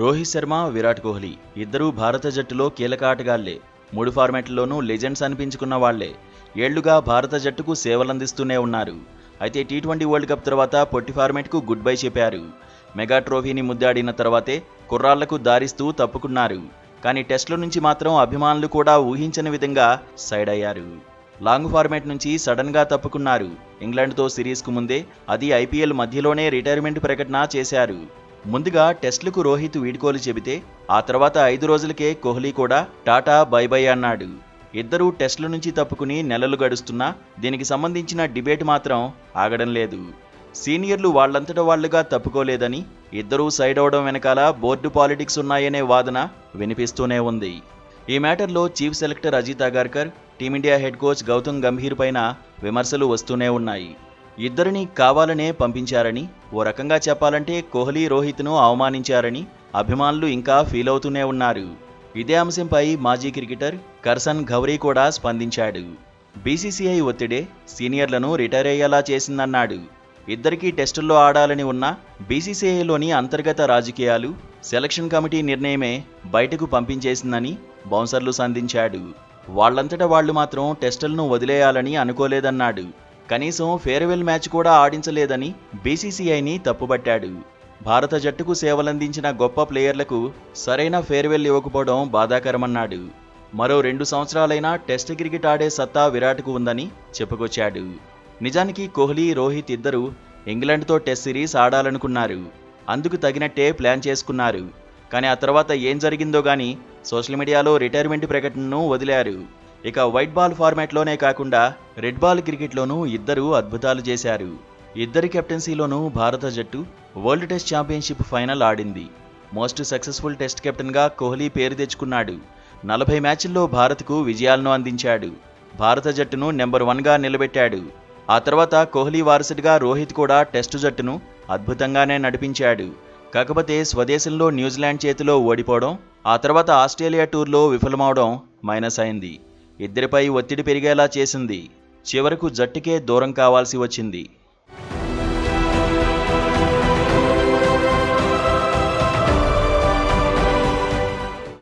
రోహిత్ శర్మ, విరాట్ కోహ్లీ ఇద్దరూ భారత జట్టులో కీలక ఆటగాళ్లే. 3 ఫార్మాట్లలోనూ లెజెండ్స్ అనిపించుకున్న వాళ్లే. ఏళ్లుగా భారత జట్టుకు సేవలందిస్తూనే ఉన్నారు. అయితే టీ20 వరల్డ్ కప్ తర్వాత పొట్టి ఫార్మాట్కు గుడ్ బై చెప్పారు. మెగా ట్రోఫీని ముద్దాడిన తర్వాతే కుర్రాళ్లకు దారిస్తూ తప్పుకున్నారు. కానీ టెస్టుల నుంచి మాత్రం అభిమానులు కూడా ఊహించని విధంగా సైడ్ అయ్యారు. లాంగ్ ఫార్మాట్ నుంచి సడన్ గా తప్పుకున్నారు. ఇంగ్లాండ్తో సిరీస్కు ముందే, అది ఐపీఎల్ మధ్యలోనే రిటైర్మెంట్ ప్రకటన చేశారు. ముందుగా టెస్టులకు రోహిత్ వీడ్కోలు చెబితే ఆ తర్వాత 5 రోజులకే కోహ్లీ కూడా టాటా బై బై అన్నాడు. ఇద్దరూ టెస్టుల నుంచి తప్పుకుని నెలలు గడుస్తున్నా దీనికి సంబంధించిన డిబేట్ మాత్రం ఆగడం లేదు. సీనియర్లు వాళ్లంతట వాళ్లుగా తప్పుకోలేదని, ఇద్దరూ సైడ్ అవడం వెనకాల బోర్డు పాలిటిక్స్ ఉన్నాయనే వాదన వినిపిస్తూనే ఉంది. ఈ మ్యాటర్లో chief selector Ajit Agarkar, Team India head coach Gautam Gambhir పైన విమర్శలు వస్తూనే ఉన్నాయి. ఇద్దరిని కావాలనే పంపించారని, ఓ రకంగా చెప్పాలంటే కోహ్లీ, రోహిత్ను అవమానించారని అభిమానులు ఇంకా ఫీల్ అవుతూనే ఉన్నారు. ఇదే అంశంపై మాజీ క్రికెటర్ కర్సన్ ఘౌరీ కూడా స్పందించాడు. బీసీసీఐ ఒత్తిడే సీనియర్లను రిటైర్ అయ్యేలా చేసిందన్నాడు. ఇద్దరికీ టెస్టుల్లో ఆడాలని ఉన్న బీసీసీఐలోని అంతర్గత రాజకీయాలు, సెలక్షన్ కమిటీ నిర్ణయమే బయటకు పంపించేసిందని బౌన్సర్లు సంధించాడు. వాళ్లంతట వాళ్లు మాత్రం టెస్టులను వదిలేయాలని అనుకోలేదన్నాడు. కనీసం ఫేర్వెల్ మ్యాచ్ కూడా ఆడించలేదని బీసీసీఐని తప్పుబట్టాడు. భారత జట్టుకు సేవలందించిన గొప్ప ప్లేయర్లకు సరైన ఫేర్వెల్ ఇవ్వకపోవడం బాధాకరమన్నాడు. మరో 2 సంవత్సరాలైనా టెస్ట్ క్రికెట్ ఆడే సత్తా విరాట్కు ఉందని చెప్పుకొచ్చాడు. నిజానికి కోహ్లీ, రోహిత్ ఇద్దరూ ఇంగ్లాండ్తో టెస్ట్ సిరీస్ ఆడాలనుకున్నారు. అందుకు తగినట్టే ప్లాన్ చేసుకున్నారు. కానీ ఆ తర్వాత ఏం జరిగిందో గానీ సోషల్ మీడియాలో రిటైర్మెంట్ ప్రకటనను వదిలారు. ఇక వైట్ బాల్ ఫార్మాట్లోనే కాకుండా రెడ్ బాల్ క్రికెట్లోనూ ఇద్దరూ అద్భుతాలు చేశారు. ఇద్దరి కెప్టెన్సీలోనూ భారత జట్టు వరల్డ్ టెస్ట్ ఛాంపియన్షిప్ ఫైనల్ ఆడింది. మోస్ట్ సక్సెస్ఫుల్ టెస్ట్ కెప్టెన్గా కోహ్లీ పేరు తెచ్చుకున్నాడు. 40 మ్యాచ్ల్లో భారత్కు విజయాలను అందించాడు. భారత జట్టును నెంబర్ 1గా నిలబెట్టాడు. ఆ తర్వాత కోహ్లీ వారసుడిగా రోహిత్ కూడా టెస్టు జట్టును అద్భుతంగానే నడిపించాడు. కాకపోతే స్వదేశంలో న్యూజిలాండ్ చేతిలో ఓడిపోవడం, ఆ తర్వాత ఆస్ట్రేలియా టూర్లో విఫలమవడం మైనస్ అయింది. ఇద్దరిపై ఒత్తిడి పెరిగేలా చేసింది. చివరకు జట్టుకే దూరం కావాల్సి వచ్చింది.